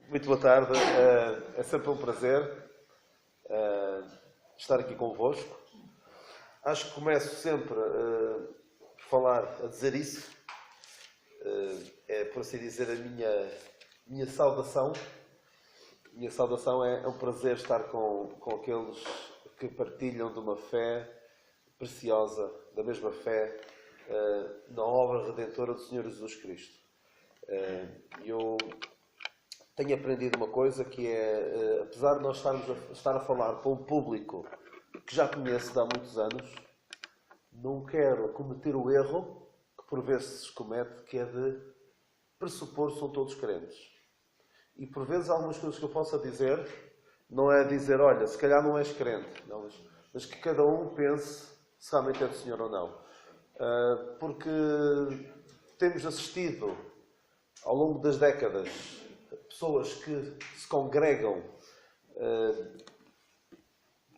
Muito boa tarde. É sempre um prazer estar aqui convosco. Acho que começo sempre por falar, a dizer isso. É, por assim dizer, a minha saudação. A minha saudação é um prazer estar com aqueles que partilham de uma fé preciosa, da mesma fé, na obra redentora do Senhor Jesus Cristo. Eu tenho aprendido uma coisa que é, apesar de nós estar a falar para um público que já conheço de há muitos anos, não quero cometer o erro que por vezes se comete, que é de pressupor que são todos crentes. E por vezes há algumas coisas que eu possa dizer, não é dizer, olha, se calhar não és crente, não, mas que cada um pense se realmente é do Senhor ou não. Porque temos assistido ao longo das décadas pessoas que se congregam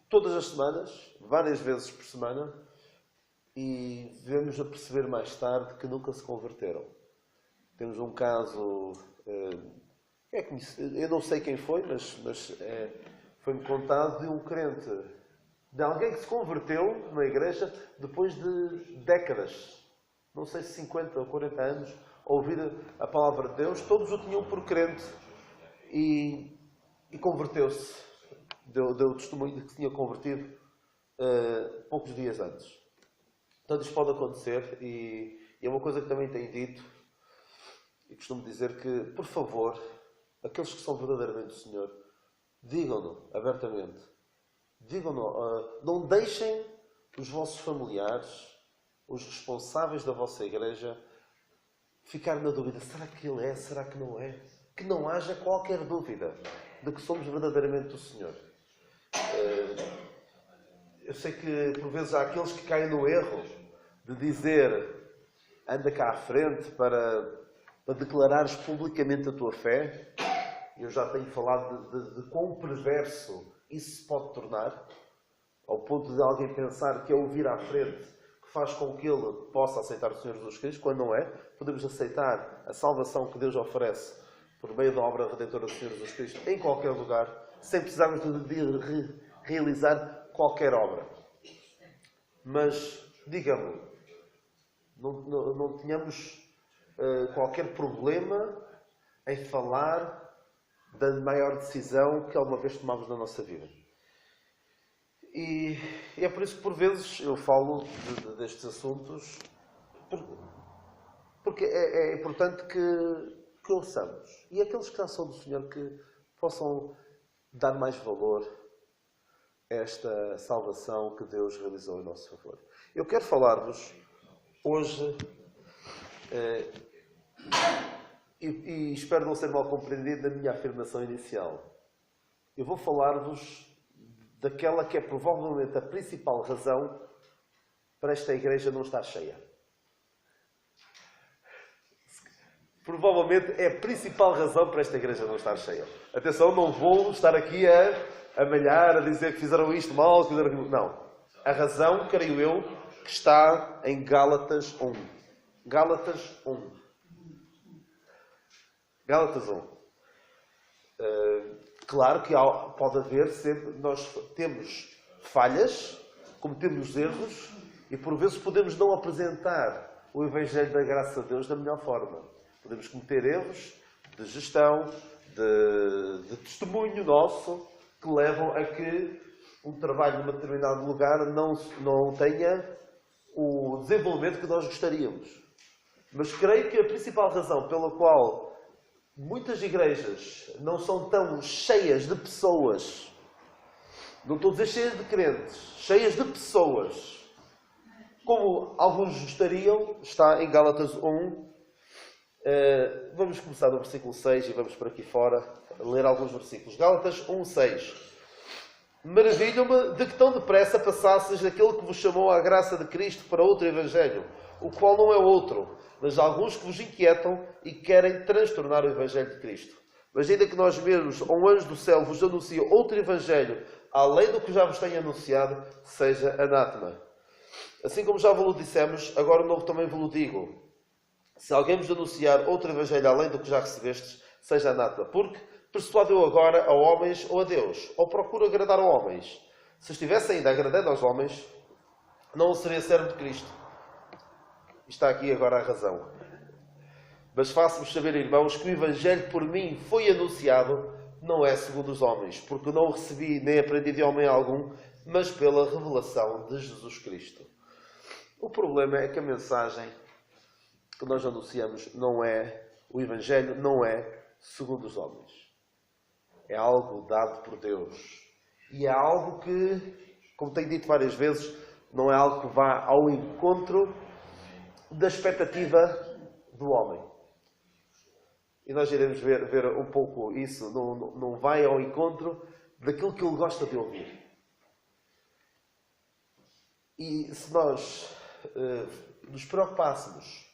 todas as semanas, várias vezes por semana, e vemos a perceber mais tarde que nunca se converteram. Temos um caso, eu não sei quem foi, mas foi-me contado de um crente, de alguém que se converteu na igreja depois de décadas, não sei se 50 ou 40 anos, a ouvir a palavra de Deus. Todos o tinham por crente e converteu-se. Deu testemunho de que se tinha convertido poucos dias antes. Portanto, isto pode acontecer e é uma coisa que também tenho dito e costumo dizer que, por favor, aqueles que são verdadeiramente do Senhor, digam-no abertamente. Digam-no, não deixem os vossos familiares, os responsáveis da vossa igreja, ficar na dúvida, será que ele é, será que não é? Que não haja qualquer dúvida de que somos verdadeiramente do Senhor. Eu sei que por vezes há aqueles que caem no erro de dizer, anda cá à frente para declarares publicamente a tua fé. Eu já tenho falado de quão perverso isso se pode tornar, ao ponto de alguém pensar que é o vir à frente que faz com que ele possa aceitar o Senhor Jesus Cristo, quando não é. Podemos aceitar a salvação que Deus oferece por meio da obra redentora do Senhor Jesus Cristo em qualquer lugar, sem precisarmos de realizar qualquer obra. Mas, digamos, não tenhamos qualquer problema em falar da maior decisão que alguma vez tomamos na nossa vida. E é por isso que por vezes eu falo destes assuntos, porque é importante que ouçamos. E aqueles que já são do Senhor que possam dar mais valor a esta salvação que Deus realizou em nosso favor. Eu quero falar-vos hoje, e espero não ser mal compreendido na minha afirmação inicial. Eu vou falar-vos daquela que é provavelmente a principal razão para esta igreja não estar cheia. Provavelmente é a principal razão para esta igreja não estar cheia. Atenção, não vou estar aqui a malhar, a dizer que fizeram isto mal, que fizeram aquilo. Não. A razão, creio eu, que está em Gálatas 1. Gálatas 1. Gálatas 1. Claro que pode haver sempre, nós temos falhas, cometemos erros e por vezes podemos não apresentar o Evangelho da graça de Deus da melhor forma. Podemos cometer erros de gestão, de testemunho nosso, que levam a que um trabalho num determinado lugar não tenha o desenvolvimento que nós gostaríamos. Mas creio que a principal razão pela qual muitas igrejas não são tão cheias de pessoas, não estou a dizer cheias de crentes, cheias de pessoas, como alguns gostariam, está em Gálatas 1. Vamos começar no versículo 6 e vamos por aqui fora ler alguns versículos. Gálatas 1, 6. Maravilho-me de que tão depressa passasseis daquele que vos chamou à graça de Cristo para outro evangelho, o qual não é outro, mas alguns que vos inquietam e querem transtornar o Evangelho de Cristo. Mas ainda que nós mesmos, ou um anjo do céu, vos anuncie outro Evangelho, além do que já vos tenho anunciado, seja anátema. Assim como já vos dissemos, agora novo também vos digo. Se alguém vos anunciar outro Evangelho além do que já recebestes, seja anátema. Porque persuado eu agora a homens ou a Deus? Ou procuro agradar a homens? Se estivesse ainda agradando aos homens, não seria servo de Cristo. Está aqui agora a razão. Mas faço-vos saber, irmãos, que o Evangelho por mim foi anunciado, não é segundo os homens, porque não o recebi nem aprendi de homem algum, mas pela revelação de Jesus Cristo. O problema é que a mensagem que nós anunciamos não é, o Evangelho não é segundo os homens. É algo dado por Deus. E é algo que, como tenho dito várias vezes, não é algo que vá ao encontro da expectativa do homem. E nós iremos ver um pouco isso. Não vai ao encontro daquilo que ele gosta de ouvir. E se nós nos preocupássemos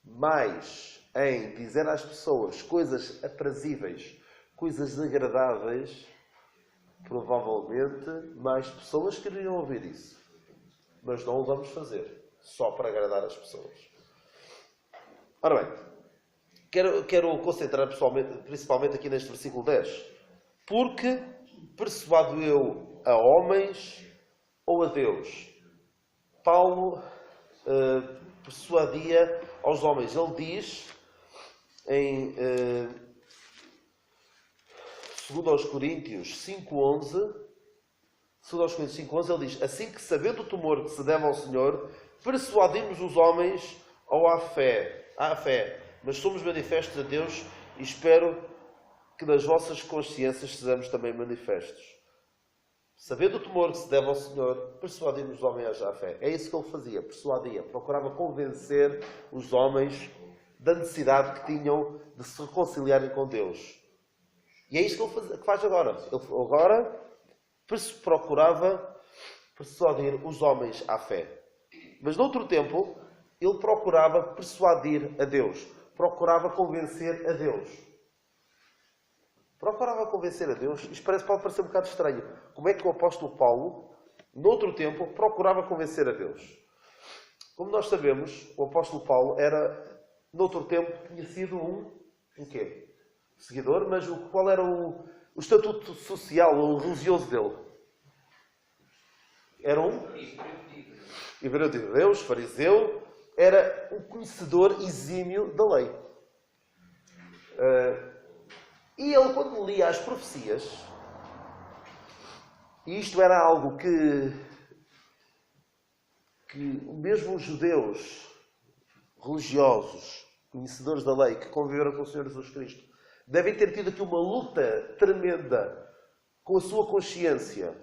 mais em dizer às pessoas coisas aprazíveis, coisas agradáveis, provavelmente mais pessoas queriam ouvir isso. Mas não o vamos fazer só para agradar as pessoas. Ora bem, quero concentrar principalmente aqui neste versículo 10. Porque persuado eu a homens ou a Deus? Paulo persuadia aos homens. Ele diz em 2 Coríntios 5:11, ele diz: assim que, sabendo o temor que se deve ao Senhor, persuadimos os homens à fé, mas somos manifestos a Deus e espero que nas vossas consciências sejamos também manifestos. Sabendo o temor que se deve ao Senhor, persuadimos os homens à fé. É isso que ele fazia, persuadia, procurava convencer os homens da necessidade que tinham de se reconciliarem com Deus. E é isso que faz agora. Ele agora procurava persuadir os homens à fé. Mas noutro tempo, ele procurava persuadir a Deus. Procurava convencer a Deus. Procurava convencer a Deus. Isto pode parecer um bocado estranho. Como é que o apóstolo Paulo, noutro tempo, procurava convencer a Deus? Como nós sabemos, o apóstolo Paulo era, noutro tempo, tinha sido um quê? Seguidor, mas qual era o estatuto social ou religioso dele? Era um hebreu de Deus, fariseu, era um conhecedor exímio da lei. E ele, quando lia as profecias, e isto era algo que mesmo os judeus religiosos, conhecedores da lei, que conviveram com o Senhor Jesus Cristo, devem ter tido aqui uma luta tremenda com a sua consciência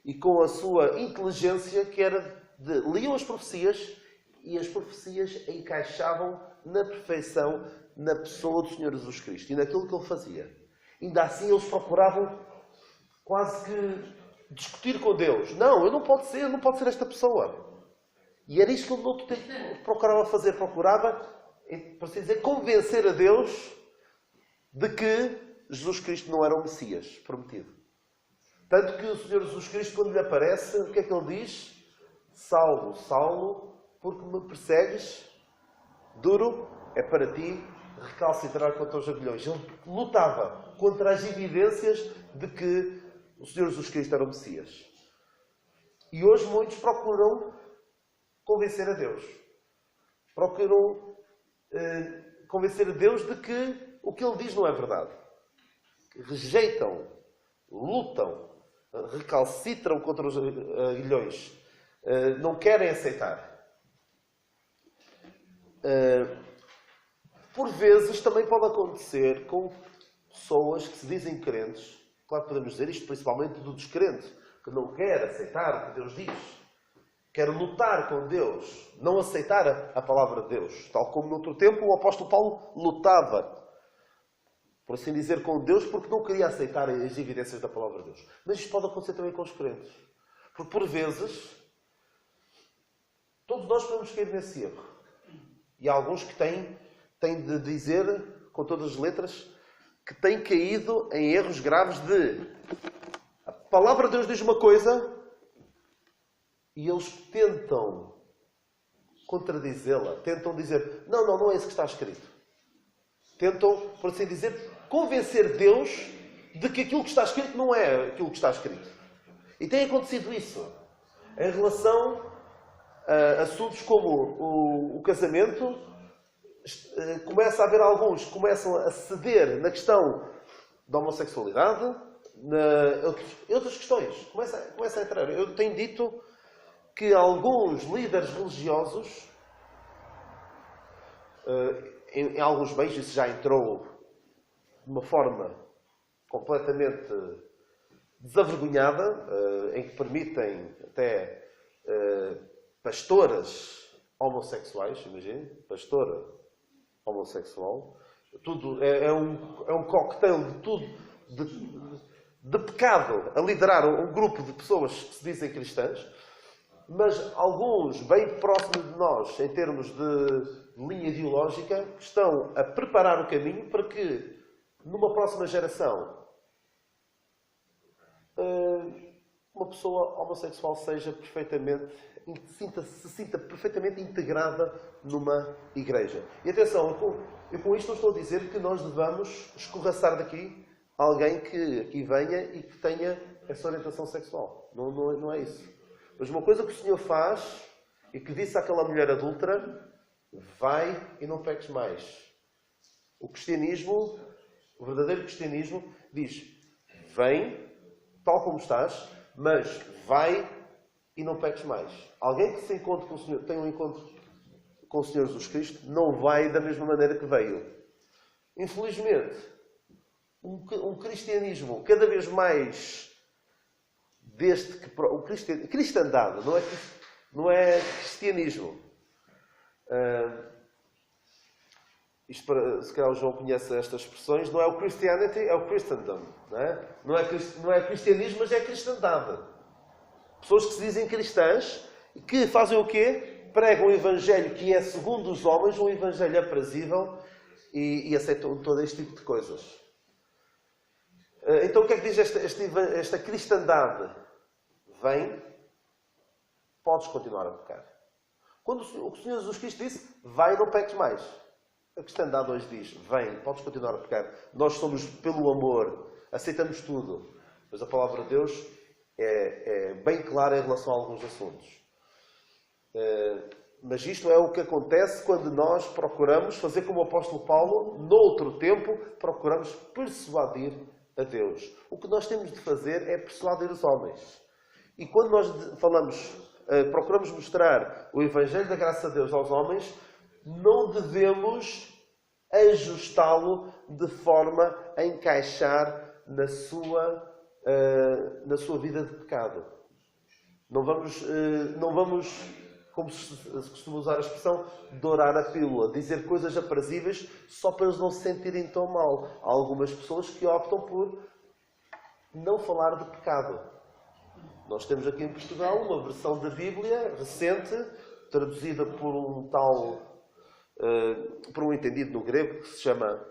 e com a sua inteligência, que era de liam as profecias e as profecias encaixavam na perfeição na pessoa do Senhor Jesus Cristo e naquilo que ele fazia. Ainda assim eles procuravam quase que discutir com Deus. Não pode ser esta pessoa. E era isto que ele no outro tempo procurava fazer. Procurava, por assim dizer, convencer a Deus de que Jesus Cristo não era o Messias prometido. Tanto que o Senhor Jesus Cristo, quando lhe aparece, o que é que ele diz? Saulo, Saulo, porque me persegues? Duro é para ti recalcitrar contra os aguilhões. Ele lutava contra as evidências de que o Senhor Jesus Cristo era o Messias. E hoje muitos procuram convencer a Deus. Procuram convencer a Deus de que o que ele diz não é verdade. Rejeitam, lutam, recalcitram contra os aguilhões. Não querem aceitar. Por vezes também pode acontecer com pessoas que se dizem crentes. Claro que podemos dizer isto principalmente do descrente, que não quer aceitar o que Deus diz. Quer lutar com Deus, não aceitar a palavra de Deus. Tal como no outro tempo o apóstolo Paulo lutava, por assim dizer, com Deus, porque não queria aceitar as evidências da palavra de Deus. Mas isto pode acontecer também com os crentes. Porque por vezes, todos nós podemos cair nesse erro. E há alguns que têm de dizer, com todas as letras, que têm caído em erros graves de a palavra de Deus diz uma coisa e eles tentam contradizê-la. Tentam dizer, não é isso que está escrito. Tentam, por assim dizer, convencer Deus de que aquilo que está escrito não é aquilo que está escrito. E tem acontecido isso em relação a assuntos como o casamento. Começa a haver alguns que começam a ceder na questão da homossexualidade, outras questões. Começa a entrar. Eu tenho dito que alguns líderes religiosos, em alguns meios, isso já entrou de uma forma completamente desavergonhada, em que permitem até pastoras homossexuais, imagine, pastora homossexual. Tudo é um cocktail de tudo, de pecado, a liderar um grupo de pessoas que se dizem cristãs, mas alguns, bem próximos de nós, em termos de linha ideológica, estão a preparar o caminho para que, numa próxima geração, uma pessoa homossexual se sinta perfeitamente integrada numa igreja. E atenção, eu com isto não estou a dizer que nós devamos escorraçar daqui alguém que aqui venha e que tenha essa orientação sexual. Não é isso. Mas uma coisa que o Senhor faz, e que disse àquela mulher adúltera, vai e não peques mais. O cristianismo, o verdadeiro cristianismo, diz, vem, tal como estás, mas vai e não peques mais. Alguém que se encontre com o Senhor, tem um encontro com o Senhor Jesus Cristo, não vai da mesma maneira que veio. Infelizmente, um cristianismo cada vez mais cristandade, não é cristianismo. Se calhar o João conhece estas expressões, não é o Christianity, é o Christendom. Não é cristianismo, mas é cristandade. Pessoas que se dizem cristãs e que fazem o quê? Pregam um evangelho que é, segundo os homens, um evangelho aprazível e aceitam todo este tipo de coisas. Então o que é que diz esta cristandade? Vem, podes continuar a pecar. Quando o Senhor Jesus Cristo disse, vai e não peques mais. A cristandade hoje diz, vem, podes continuar a pecar. Nós somos pelo amor, aceitamos tudo. Mas a palavra de Deus é bem clara em relação a alguns assuntos. Mas isto é o que acontece quando nós procuramos fazer como o apóstolo Paulo, noutro tempo, procuramos persuadir a Deus. O que nós temos de fazer é persuadir os homens. E quando nós procuramos mostrar o Evangelho da graça de Deus aos homens, não devemos ajustá-lo de forma a encaixar na sua vida de pecado. Não vamos, como se costuma usar a expressão, dourar a pílula, dizer coisas aprazíveis só para eles não se sentirem tão mal. Há algumas pessoas que optam por não falar de pecado. Nós temos aqui em Portugal uma versão da Bíblia recente, traduzida por um entendido no grego, que se chama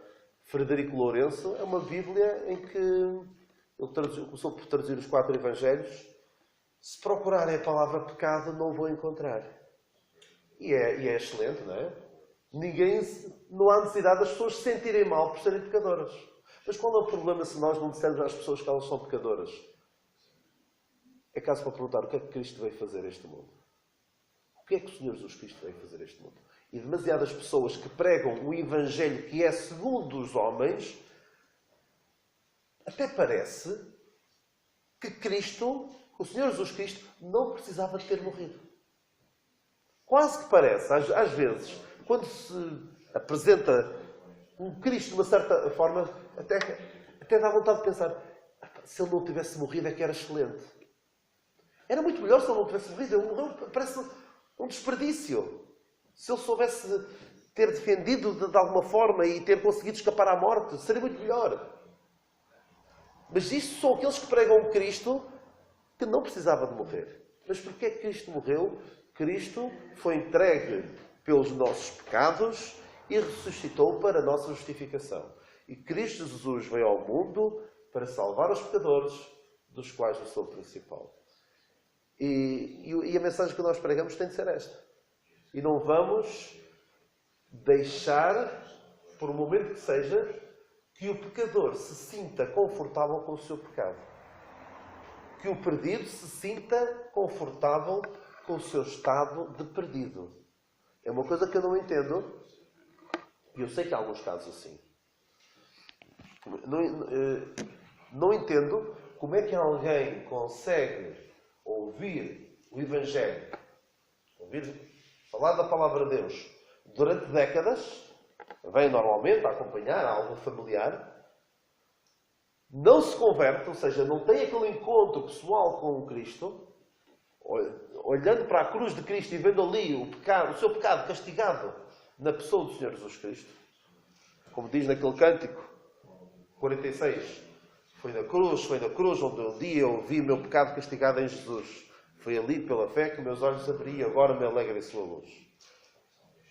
Frederico Lourenço. É uma Bíblia em que ele começou por traduzir os 4 Evangelhos. Se procurarem a palavra pecado, não vão encontrar. E é excelente, não é? Não há necessidade das pessoas se sentirem mal por serem pecadoras. Mas qual é o problema se nós não dissermos às pessoas que elas são pecadoras? É caso para perguntar o que é que Cristo veio fazer a este mundo. O que é que o Senhor Jesus Cristo veio fazer a este mundo? E demasiadas pessoas que pregam o Evangelho que é segundo os homens, até parece que Cristo, o Senhor Jesus Cristo, não precisava de ter morrido. Quase que parece, às vezes, quando se apresenta um Cristo de uma certa forma, até dá vontade de pensar, se ele não tivesse morrido é que era excelente. Era muito melhor se ele não tivesse morrido. Ele morreu, parece um desperdício. Se ele soubesse ter defendido de alguma forma e ter conseguido escapar à morte, seria muito melhor. Mas isto são aqueles que pregam um Cristo que não precisava de morrer. Mas porquê é que Cristo morreu? Cristo foi entregue pelos nossos pecados e ressuscitou para a nossa justificação. E Cristo Jesus veio ao mundo para salvar os pecadores, dos quais eu sou o principal. E a mensagem que nós pregamos tem de ser esta. E não vamos deixar, por um momento que seja, que o pecador se sinta confortável com o seu pecado. Que o perdido se sinta confortável com o seu estado de perdido. É uma coisa que eu não entendo. E eu sei que há alguns casos assim. Não entendo como é que alguém consegue ouvir o Evangelho, ouvir falar da Palavra de Deus durante décadas, vem normalmente a acompanhar algo familiar, não se converte, ou seja, não tem aquele encontro pessoal com o Cristo, olhando para a cruz de Cristo e vendo ali o seu pecado castigado na pessoa do Senhor Jesus Cristo, como diz naquele cântico 46, foi na cruz onde um dia eu vi o meu pecado castigado em Jesus. Foi ali pela fé que meus olhos abri e agora me alegra em sua luz.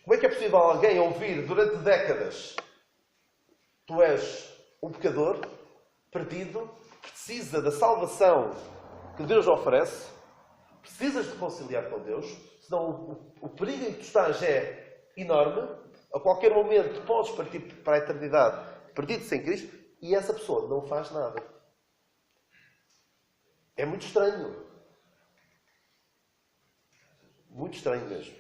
Como é que é possível alguém ouvir durante décadas: tu és um pecador, perdido, precisa da salvação que Deus oferece, precisas de conciliar com Deus, senão o perigo em que tu estás é enorme, a qualquer momento podes partir para a eternidade perdido sem Cristo, e essa pessoa não faz nada. É muito estranho. Muito estranho mesmo.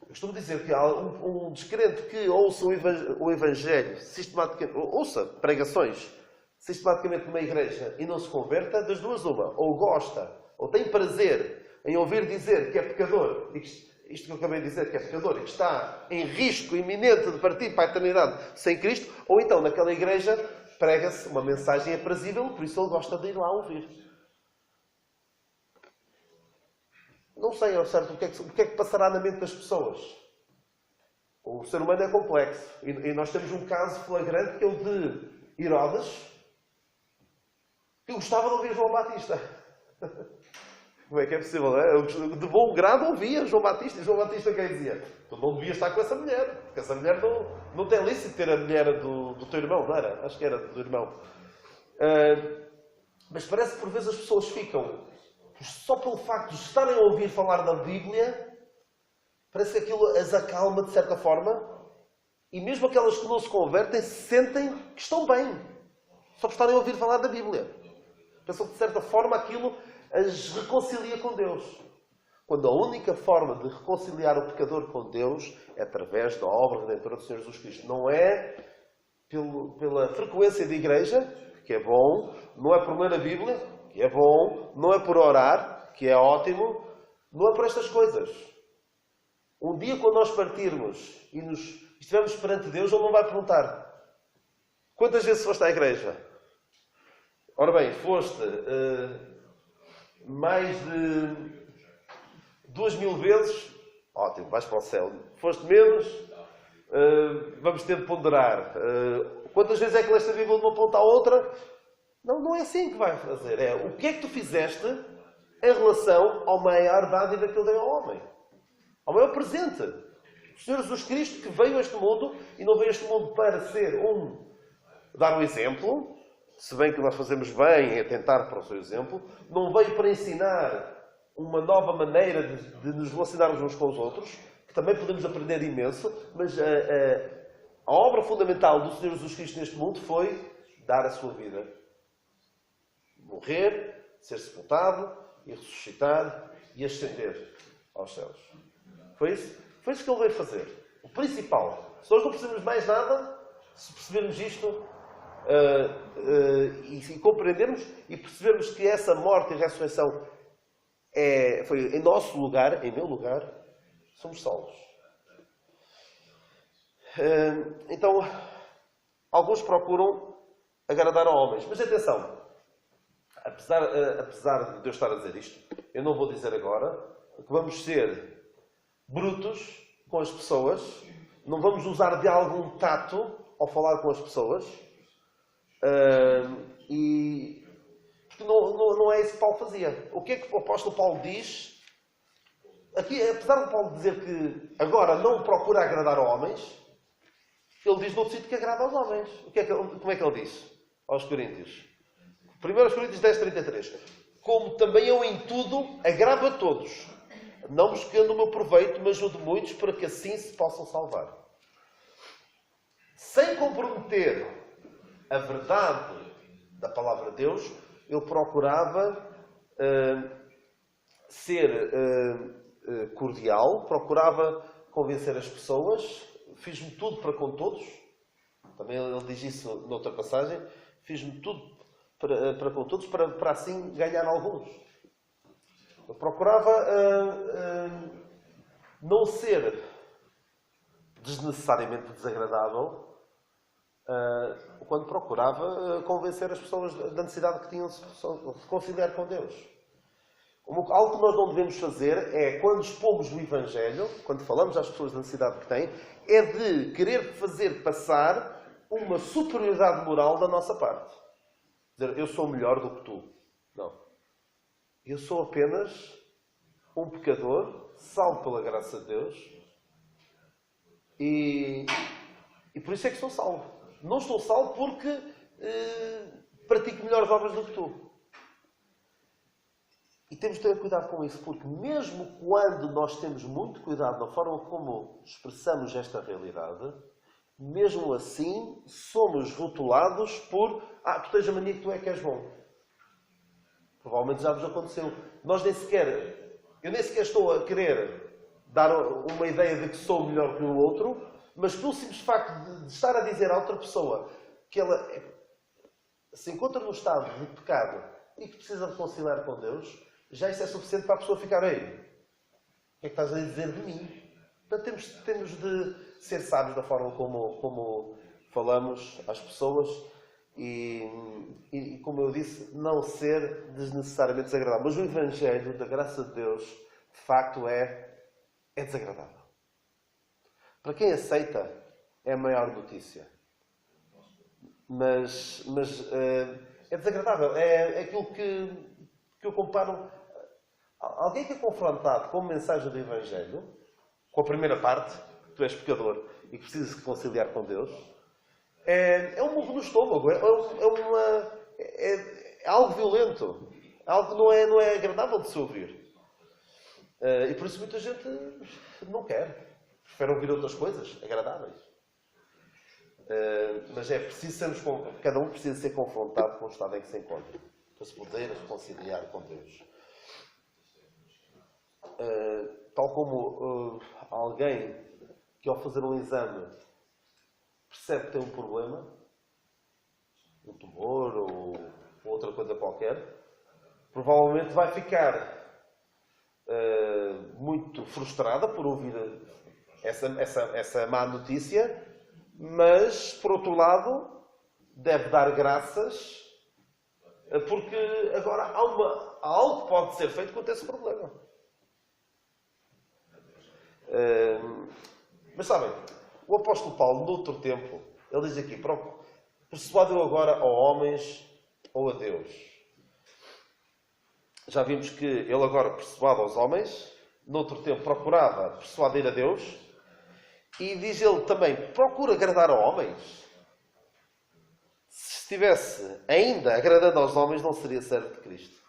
Eu costumo dizer que há um descrente que ouça o Evangelho sistematicamente, ouça pregações sistematicamente numa igreja e não se converta, das duas uma. Ou gosta, ou tem prazer em ouvir dizer que é pecador, e isto que eu acabei de dizer, que é pecador, e que está em risco iminente de partir para a eternidade sem Cristo, ou então naquela igreja prega-se uma mensagem aprazível, por isso ele gosta de ir lá ouvir. Não sei ao certo o que é que passará na mente das pessoas. O ser humano é complexo. E nós temos um caso flagrante que é o de Herodes, que gostava de ouvir João Batista. Como é que é possível, não é? De bom grado ouvia João Batista. E João Batista quem dizia? Tu não devias estar com essa mulher. Porque essa mulher não tem lícito ter a mulher do teu irmão, não era? Acho que era do irmão. Mas parece que por vezes as pessoas ficam, só pelo facto de estarem a ouvir falar da Bíblia, parece que aquilo as acalma de certa forma. E mesmo aquelas que não se convertem sentem que estão bem. Só por estarem a ouvir falar da Bíblia. Pensam que de certa forma aquilo as reconcilia com Deus. Quando a única forma de reconciliar o pecador com Deus é através da obra redentora do Senhor Jesus Cristo. Não é pela frequência de igreja, que é bom, não é por ler a Bíblia, que é bom, não é por orar, que é ótimo, não é por estas coisas. Um dia quando nós partirmos e estivermos perante Deus, Ele não vai perguntar: quantas vezes foste à igreja? Ora bem, foste mais de 2000 vezes, ótimo, vais para o céu. Foste menos, vamos ter de ponderar. Quantas vezes é que leste a Bíblia de uma ponta à outra? Não é assim que vai fazer. É o que é que tu fizeste em relação ao maior dádiva que Ele deu ao homem. Ao maior presente. O Senhor Jesus Cristo que veio a este mundo, e não veio a este mundo para ser dar um exemplo, se bem que nós fazemos bem em atentar para o seu exemplo, não veio para ensinar uma nova maneira de nos relacionarmos uns com os outros, que também podemos aprender imenso, mas a obra fundamental do Senhor Jesus Cristo neste mundo foi dar a sua vida. Morrer, ser sepultado, e ressuscitar e ascender aos céus. Foi isso que Ele veio fazer. O principal. Se nós não percebemos mais nada, se percebermos isto e compreendermos e percebermos que essa morte e ressurreição foi em nosso lugar, em meu lugar, somos salvos. Então, alguns procuram agradar a homens. Mas atenção, apesar de eu estar a dizer isto, eu não vou dizer agora que vamos ser brutos com as pessoas, não vamos usar de algum tato ao falar com as pessoas, porque não é isso que Paulo fazia. O que é que o apóstolo Paulo diz? Aqui, apesar de Paulo dizer que agora não procura agradar a homens, ele diz no outro sítio que agrada aos homens. Como é que ele diz aos Coríntios? 1 Coríntios 10:33. Como também eu em tudo agrado a todos, não buscando o meu proveito, mas o de muitos, para que assim se possam salvar. Sem comprometer a verdade da palavra de Deus, ele procurava ser cordial, procurava convencer as pessoas, fiz-me tudo para com todos. Também ele diz isso noutra passagem, fiz-me tudo para com todos, para assim ganhar alguns. Eu procurava não ser desnecessariamente desagradável quando procurava convencer as pessoas da necessidade que tinham de se reconciliar com Deus. Algo que nós não devemos fazer é, quando expomos o Evangelho, quando falamos às pessoas da necessidade que têm, é de querer fazer passar uma superioridade moral da nossa parte. Dizer, eu sou melhor do que tu. Não. Eu sou apenas um pecador, salvo pela graça de Deus, e por isso é que sou salvo. Não estou salvo porque pratico melhores obras do que tu. E temos de ter cuidado com isso, porque mesmo quando nós temos muito cuidado na forma como expressamos esta realidade, mesmo assim somos rotulados por tu tens a mania que tu é que és bom. Provavelmente já vos aconteceu. Eu nem sequer estou a querer dar uma ideia de que sou melhor que o outro, mas pelo simples facto de estar a dizer a outra pessoa que ela se encontra no estado de pecado e que precisa reconciliar com Deus, já isso é suficiente para a pessoa ficar aí. O que é que estás a dizer de mim? Portanto, temos de ser sábios da forma como falamos às pessoas e, como eu disse, não ser desnecessariamente desagradável. Mas o Evangelho, da graça de Deus, de facto é desagradável. Para quem aceita, é a maior notícia. Mas é desagradável. É aquilo que eu comparo. Alguém que é confrontado com a mensagem do Evangelho, com a primeira parte, que tu és pecador e que precisas se reconciliar com Deus, é um murro no estômago, é algo violento, é algo que não é agradável de se ouvir. E por isso muita gente não quer, prefere ouvir outras coisas agradáveis. Mas é preciso cada um precisa ser confrontado com o estado em que se encontra, para se poder reconciliar com Deus. Tal como alguém que ao fazer um exame percebe que tem um problema, um tumor ou outra coisa qualquer, provavelmente vai ficar muito frustrada por ouvir essa má notícia, mas, por outro lado, deve dar graças porque agora há algo que pode ser feito quanto a esse problema. Mas sabem, o apóstolo Paulo, noutro tempo, ele diz aqui, persuadam agora a homens ou a Deus. Já vimos que ele agora persuade aos homens, noutro tempo procurava persuadir a Deus, e diz ele também, procura agradar a homens. Se estivesse ainda agradando aos homens, não seria servo de Cristo.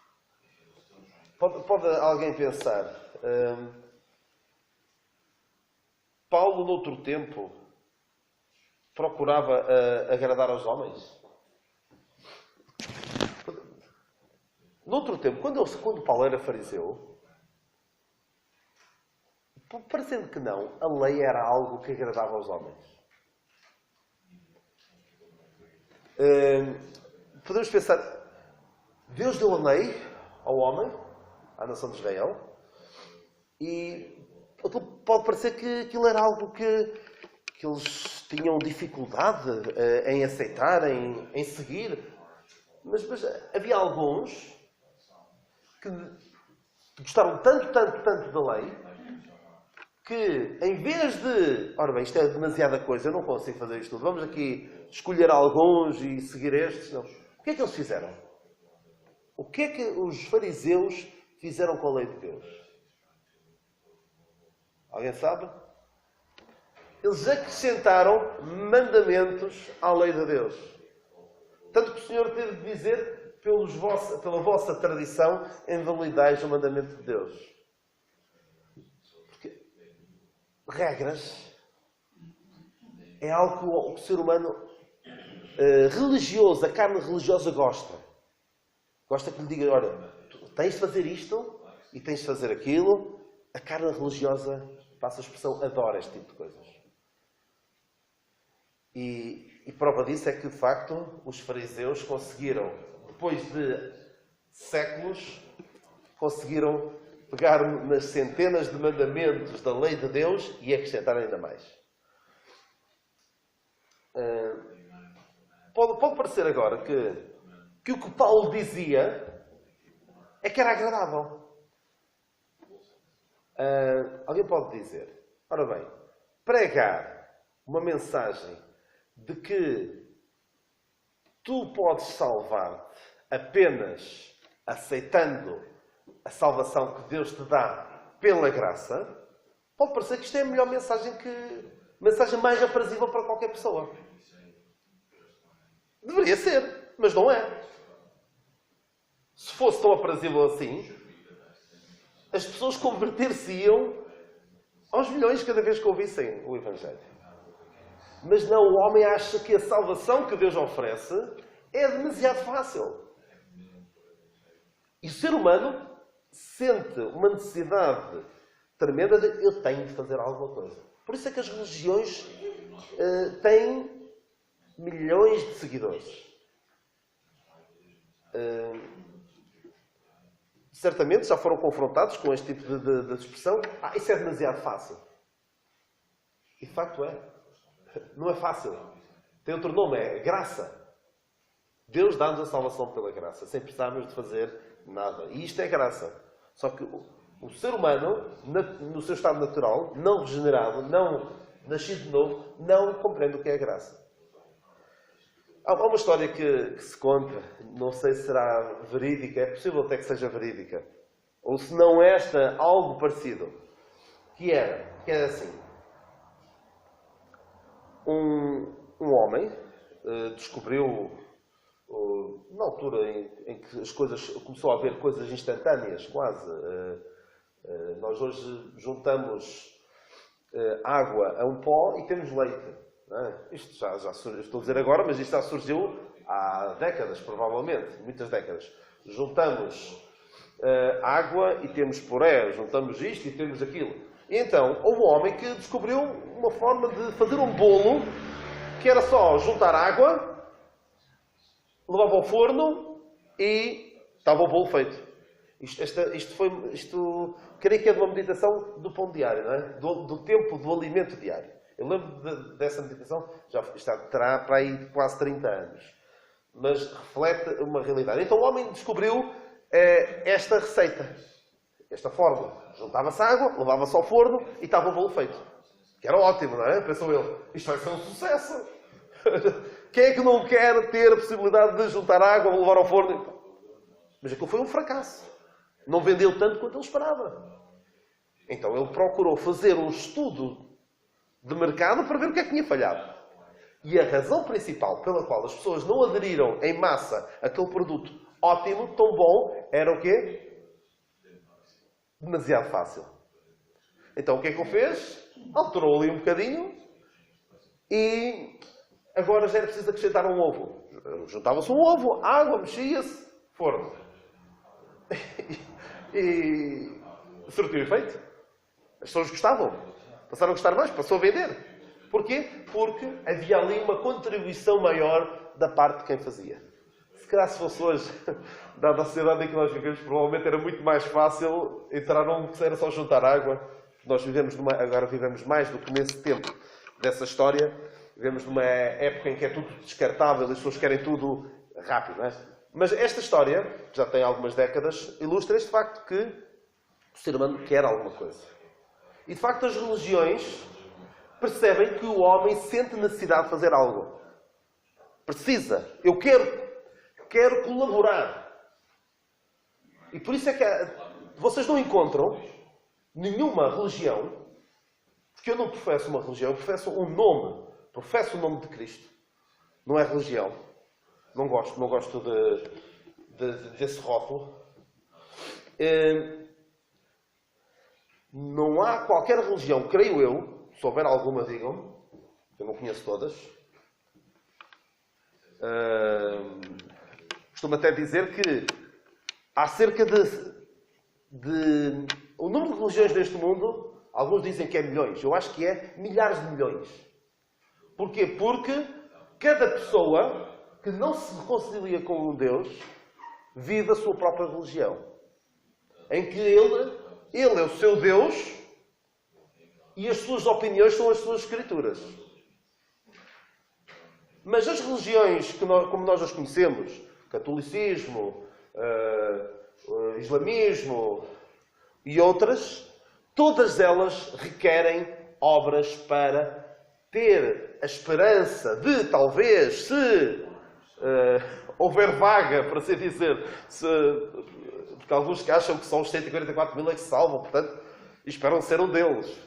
Pode alguém pensar... Paulo, noutro tempo, procurava agradar aos homens. Noutro tempo, quando Paulo era fariseu, parecendo que não, a lei era algo que agradava aos homens. Podemos pensar, Deus deu a lei ao homem, à nação de Israel, e pode parecer que aquilo era algo que eles tinham dificuldade em aceitar, em seguir. Mas havia alguns que gostaram tanto da lei que, em vez de... Ora bem, isto é demasiada coisa, eu não consigo fazer isto tudo. Vamos aqui escolher alguns e seguir estes. Não. O que é que eles fizeram? O que é que os fariseus fizeram com a lei de Deus? Alguém sabe? Eles acrescentaram mandamentos à lei de Deus. Tanto que o Senhor teve de dizer, pela vossa tradição, invalidais o mandamento de Deus. Porque regras é algo que o ser humano religioso, a carne religiosa gosta. Gosta que lhe diga, olha, tu tens de fazer isto e tens de fazer aquilo. A carne religiosa, passa a expressão, adora este tipo de coisas. E prova disso é que, de facto, os fariseus conseguiram, depois de séculos, conseguiram pegar nas centenas de mandamentos da lei de Deus e acrescentar ainda mais. Pode parecer agora que o que Paulo dizia é que era agradável. Alguém pode dizer, ora bem, pregar uma mensagem de que tu podes salvar-te apenas aceitando a salvação que Deus te dá pela graça, pode parecer que isto é a melhor mensagem mensagem mais aprazível para qualquer pessoa. Deveria ser, mas não é. Se fosse tão aprazível assim, as pessoas converter-se-iam aos milhões cada vez que ouvissem o Evangelho. Mas não, o homem acha que a salvação que Deus oferece é demasiado fácil. E o ser humano sente uma necessidade tremenda de eu tenho de fazer alguma coisa. Por isso é que as religiões têm milhões de seguidores. Certamente já foram confrontados com este tipo de expressão. Isso é demasiado fácil. E de facto é. Não é fácil. Tem outro nome, é graça. Deus dá-nos a salvação pela graça, sem precisarmos de fazer nada. E isto é graça. Só que o ser humano, no seu estado natural, não regenerado, não nascido de novo, não compreende o que é graça. Há uma história que se conta, não sei se será verídica, é possível até que seja verídica, ou se não esta, algo parecido, que era assim. Um homem descobriu, na altura em que as coisas, começou a haver coisas instantâneas, quase. Nós hoje juntamos água a um pó e temos leite. Não é? Isto já surgiu, estou a dizer agora, mas isto já surgiu há décadas, provavelmente, muitas décadas. Juntamos água e temos puré, juntamos isto e temos aquilo. E então, houve um homem que descobriu uma forma de fazer um bolo que era só juntar água, levava ao forno e estava o bolo feito. Isto creio que é de uma meditação do pão diário, não é? Do tempo do alimento diário. Eu lembro dessa meditação, terá para aí quase 30 anos. Mas reflete uma realidade. Então o homem descobriu esta receita, esta fórmula. Juntava-se água, levava-se ao forno e estava o bolo feito. Que era ótimo, não é? Pensou ele, isto vai ser um sucesso. Quem é que não quer ter a possibilidade de juntar água, levar ao forno? Mas aquilo foi um fracasso. Não vendeu tanto quanto ele esperava. Então ele procurou fazer um estudo de mercado para ver o que é que tinha falhado. E a razão principal pela qual as pessoas não aderiram em massa àquele produto ótimo, tão bom, era o quê? Demasiado fácil. Então o que é que ele fez? Alterou ali um bocadinho e agora já era preciso acrescentar um ovo. Juntava-se um ovo, água, mexia-se, forno. E surtiu efeito. As pessoas gostavam. Passaram a gostar mais, passou a vender. Porquê? Porque havia ali uma contribuição maior da parte de quem fazia. Se calhar se fosse hoje, dada a sociedade em que nós vivemos, provavelmente era muito mais fácil entrar num que era só juntar água. Nós agora vivemos mais do que nesse tempo dessa história. Vivemos numa época em que é tudo descartável, as pessoas querem tudo rápido, não é? Mas esta história, que já tem algumas décadas, ilustra este facto que o ser humano quer alguma coisa. E de facto as religiões percebem que o homem sente necessidade de fazer algo. Precisa. Eu quero colaborar. E por isso é que vocês não encontram nenhuma religião, porque eu não professo uma religião, eu professo um nome. Professo o nome de Cristo. Não é religião. Não gosto desse rótulo. Não há qualquer religião, creio eu, se houver alguma, digam-me, eu não conheço todas, Costumo até dizer que há cerca de... O número de religiões neste mundo, alguns dizem que é milhões. Eu acho que é milhares de milhões. Porquê? Porque cada pessoa que não se reconcilia com um Deus vive a sua própria religião. Em que ele é o seu Deus e as suas opiniões são as suas escrituras. Mas as religiões, como nós as conhecemos, catolicismo, islamismo e outras, todas elas requerem obras para ter a esperança de, talvez, se houver vaga, para assim dizer, porque alguns que acham que só os 144 mil é que se salvam, portanto, esperam ser um deles.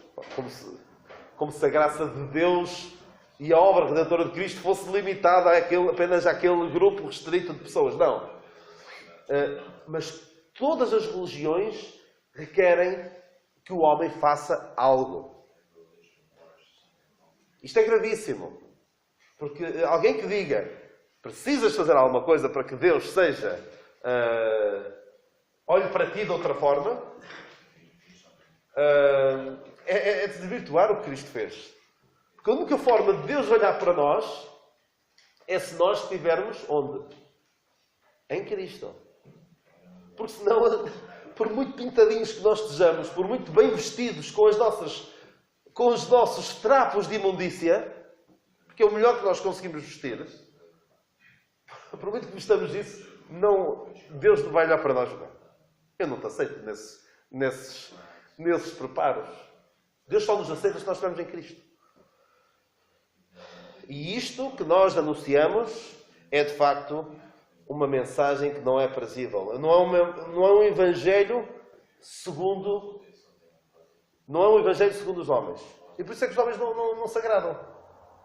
Como se a graça de Deus e a obra redentora de Cristo fosse limitada apenas àquele grupo restrito de pessoas. Não. Mas todas as religiões requerem que o homem faça algo. Isto é gravíssimo. Porque alguém que diga precisas fazer alguma coisa para que Deus seja olhe para ti de outra forma, é desvirtuar o que Cristo fez. Porque a única forma de Deus olhar para nós é se nós estivermos onde? Em Cristo. Porque senão, por muito pintadinhos que nós estejamos, por muito bem vestidos com os nossos trapos de imundícia, que é o melhor que nós conseguimos vestir, por muito que vestamos isso, Deus não vai olhar para nós. Eu não te aceito nesses preparos. Deus só nos aceita se nós estivermos em Cristo. E isto que nós anunciamos é, de facto, uma mensagem que não é prazível. Não é um evangelho segundo... Não é um evangelho segundo os homens. E por isso é que os homens não se agradam.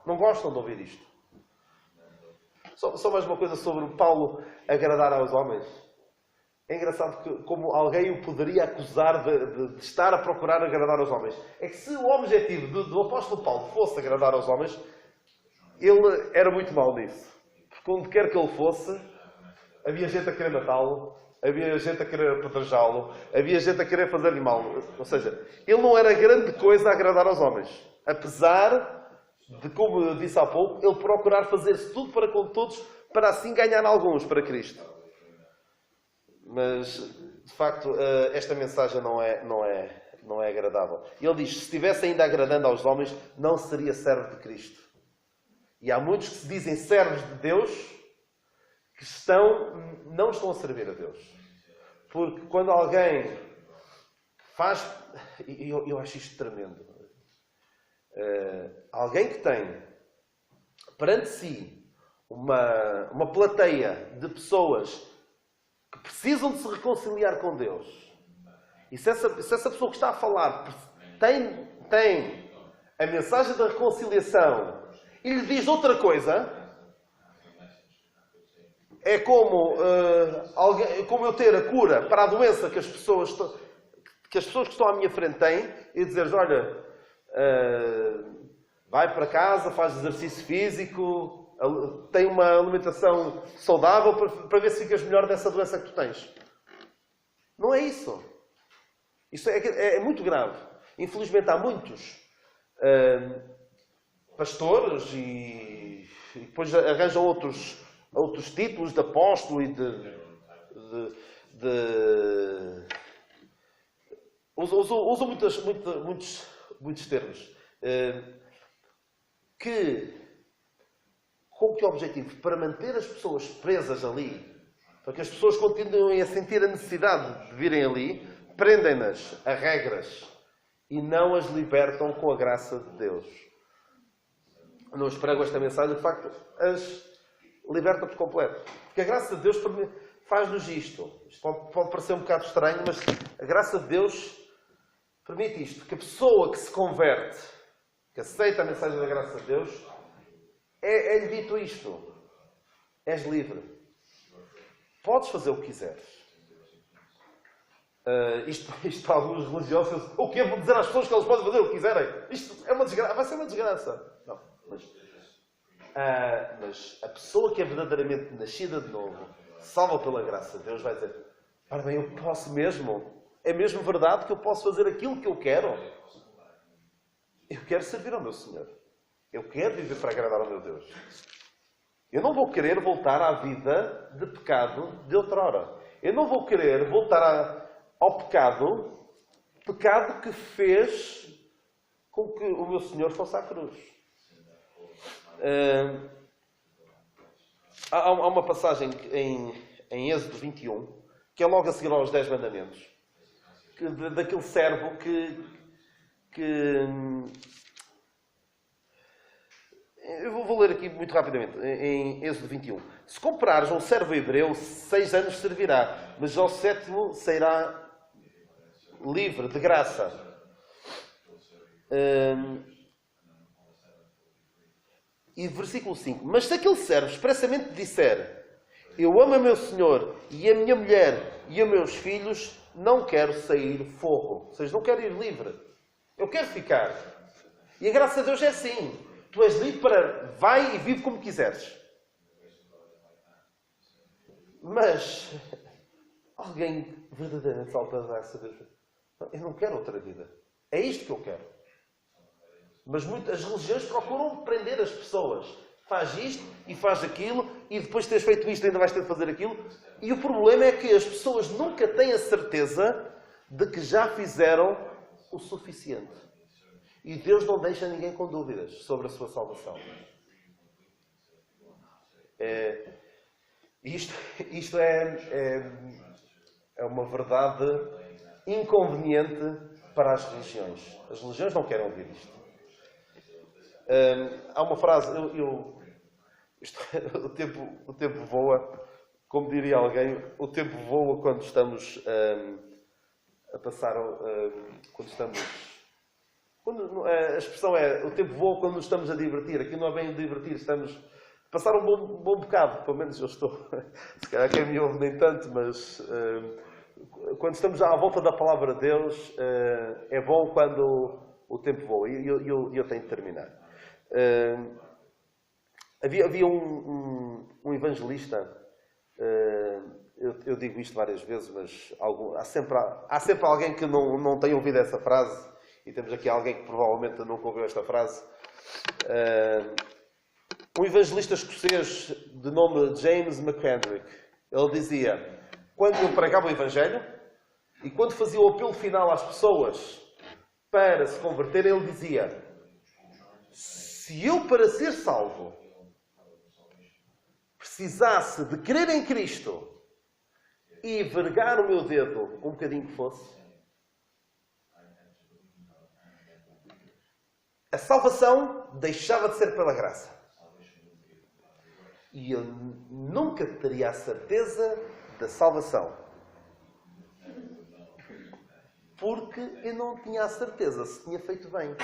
Não gostam de ouvir isto. Só mais uma coisa sobre o Paulo agradar aos homens. É engraçado como alguém o poderia acusar de estar a procurar agradar aos homens. É que se o objetivo do apóstolo Paulo fosse agradar aos homens, ele era muito mau nisso. Porque onde quer que ele fosse, havia gente a querer matá-lo, havia gente a querer apedrejá-lo, havia gente a querer fazer-lhe mal. Ou seja, ele não era grande coisa a agradar aos homens. Apesar de, como eu disse há pouco, ele procurar fazer-se tudo para com todos, para assim ganhar alguns para Cristo. Mas, de facto, esta mensagem não é agradável. Ele diz, se estivesse ainda agradando aos homens, não seria servo de Cristo. E há muitos que se dizem servos de Deus, que não estão a servir a Deus. Porque quando alguém faz... Eu acho isto tremendo. Alguém que tem perante si uma plateia de pessoas que precisam de se reconciliar com Deus. E se essa pessoa que está a falar tem a mensagem da reconciliação e lhe diz outra coisa, é como eu ter a cura para a doença que as pessoas que estão à minha frente têm e dizer-lhes, olha, vai para casa, faz exercício físico, tem uma alimentação saudável para ver se ficas melhor dessa doença que tu tens. Não é isso. Isso é muito grave. Infelizmente há muitos pastores e depois arranjam outros títulos de apóstolo e usam muitos termos. Com que objetivo? Para manter as pessoas presas ali, para que as pessoas continuem a sentir a necessidade de virem ali, prendem-nas a regras e não as libertam com a graça de Deus. Não os prego esta mensagem, de facto, as liberta por completo. Porque a graça de Deus faz-nos isto. Isto pode parecer um bocado estranho, mas a graça de Deus permite isto. Que a pessoa que se converte, que aceita a mensagem da graça de Deus, é-lhe dito isto. És livre. Podes fazer o que quiseres. Isto para alguns religiosos, o que é vou dizer às pessoas que eles podem fazer o que quiserem? Isto é uma desgraça. Vai ser uma desgraça. Não, mas Mas a pessoa que é verdadeiramente nascida de novo, salva pela graça de Deus, vai dizer: ora bem, eu posso mesmo. É mesmo verdade que eu posso fazer aquilo que eu quero. Eu quero servir ao meu Senhor. Eu quero viver para agradar ao meu Deus. Eu não vou querer voltar à vida de pecado de outrora. Eu não vou querer voltar ao pecado que fez com que o meu Senhor fosse à cruz. Há uma passagem em Êxodo 21, que é logo a seguir aos 10 mandamentos, daquele servo que eu vou ler aqui muito rapidamente, em Êxodo 21. Se comprares um servo hebreu, 6 anos servirá, mas ao 7º sairá livre, de graça. E versículo 5. Mas se aquele servo expressamente disser: eu amo o meu Senhor e a minha mulher e os meus filhos, não quero sair fogo. Ou seja, não quero ir livre. Eu quero ficar. E a graça de Deus é assim. Tu és livre para vai e vive como quiseres. Mas alguém verdadeiramente salta a graça de Deus. Eu não quero outra vida. É isto que eu quero. Mas as religiões procuram prender as pessoas. Faz isto e faz aquilo, e depois de teres feito isto ainda vais ter de fazer aquilo. E o problema é que as pessoas nunca têm a certeza de que já fizeram o suficiente. E Deus não deixa ninguém com dúvidas sobre a sua salvação. Isto é uma verdade inconveniente para as religiões. As religiões não querem ouvir isto. Há uma frase, o tempo voa, como diria alguém, o tempo voa quando estamos a passar, a expressão é, o tempo voa quando nos estamos a divertir. Aqui não é bem divertir, estamos a passar um bom bocado, pelo menos eu estou, se calhar quem me ouve nem tanto, mas quando estamos à volta da palavra de Deus, é bom quando o tempo voa, e eu tenho de terminar. Havia um evangelista, eu digo isto várias vezes, mas há sempre alguém que não tem ouvido essa frase, e temos aqui alguém que provavelmente nunca ouviu esta frase. Um evangelista escocês de nome James McKendrick, ele dizia, quando ele pregava o Evangelho e quando fazia o apelo final às pessoas para se converterem, ele dizia: se eu, para ser salvo, precisasse de crer em Cristo e vergar o meu dedo um bocadinho que fosse, a salvação deixava de ser pela graça. E eu nunca teria a certeza da salvação. Porque eu não tinha a certeza se tinha feito bem.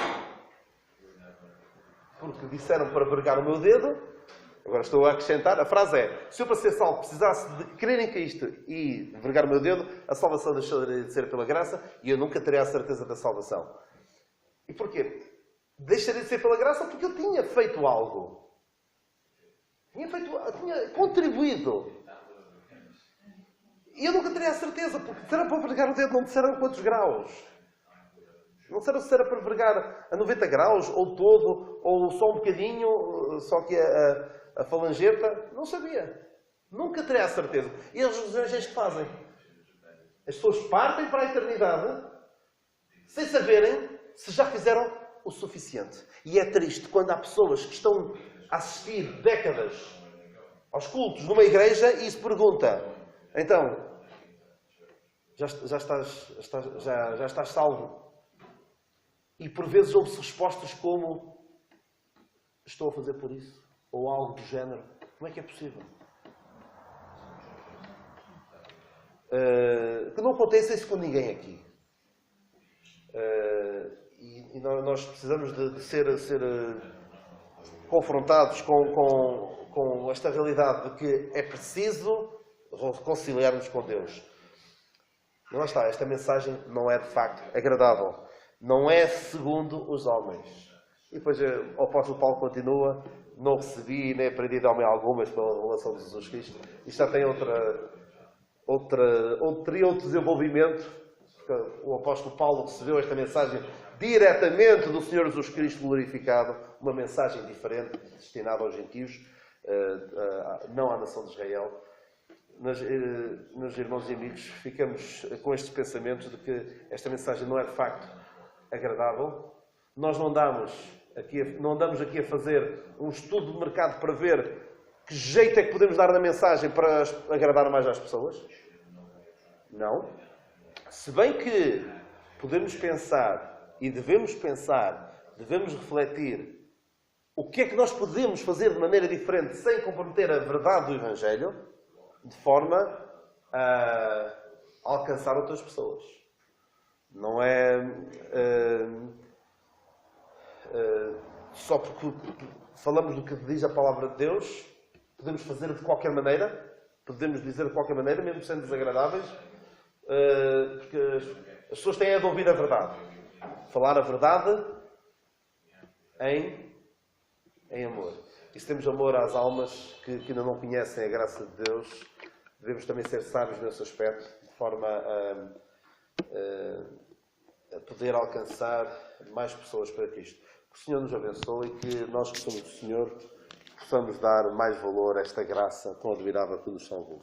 Porque disseram para vergar o meu dedo, agora estou a acrescentar, a frase é: se eu para ser salvo precisasse de crer em Cristo e vergar o meu dedo, a salvação deixaria de ser pela graça e eu nunca teria a certeza da salvação. E porquê? Deixaria de ser pela graça porque eu tinha feito algo. Tinha contribuído. E eu nunca teria a certeza, porque disseram para vergar o dedo, não disseram quantos graus. Não disseram se era para vergar a 90 graus, ou todo, ou só um bocadinho, só que a falangeta. Não sabia. Nunca teria a certeza. E as religiões é isto que fazem. As pessoas partem para a eternidade sem saberem se já fizeram o suficiente. E é triste quando há pessoas que estão a assistir décadas aos cultos numa igreja e se pergunta: então, já estás salvo? E por vezes ouve-se respostas como: estou a fazer por isso. Ou algo do género. Como é que é possível? Que não aconteça isso com ninguém aqui. E nós precisamos de ser confrontados com esta realidade de que é preciso reconciliarmos com Deus. E lá está, esta mensagem não é de facto agradável. Não é segundo os homens. E depois o apóstolo Paulo continua não recebi nem aprendi de homem algumas pela revelação de Jesus Cristo. Isto já tem outro desenvolvimento. O apóstolo Paulo recebeu esta mensagem diretamente do Senhor Jesus Cristo glorificado, uma mensagem diferente, destinada aos gentios, não à nação de Israel. Meus irmãos e amigos, ficamos com estes pensamentos de que esta mensagem não é de facto agradável. Nós não andamos aqui a fazer um estudo de mercado para ver que jeito é que podemos dar na mensagem para agradar mais às pessoas. Não. Se bem que podemos pensar e devemos refletir o que é que nós podemos fazer de maneira diferente sem comprometer a verdade do Evangelho, de forma a alcançar outras pessoas. Não é só porque falamos do que diz a palavra de Deus, podemos fazer de qualquer maneira, podemos dizer de qualquer maneira, mesmo sendo desagradáveis, porque as pessoas têm de ouvir a verdade. Falar a verdade em amor. E se temos amor às almas que ainda não conhecem a graça de Deus, devemos também ser sábios nesse aspecto, de forma a poder alcançar mais pessoas para Cristo. Que o Senhor nos abençoe e que nós que somos do Senhor possamos dar mais valor a esta graça tão admirável que nos salvou.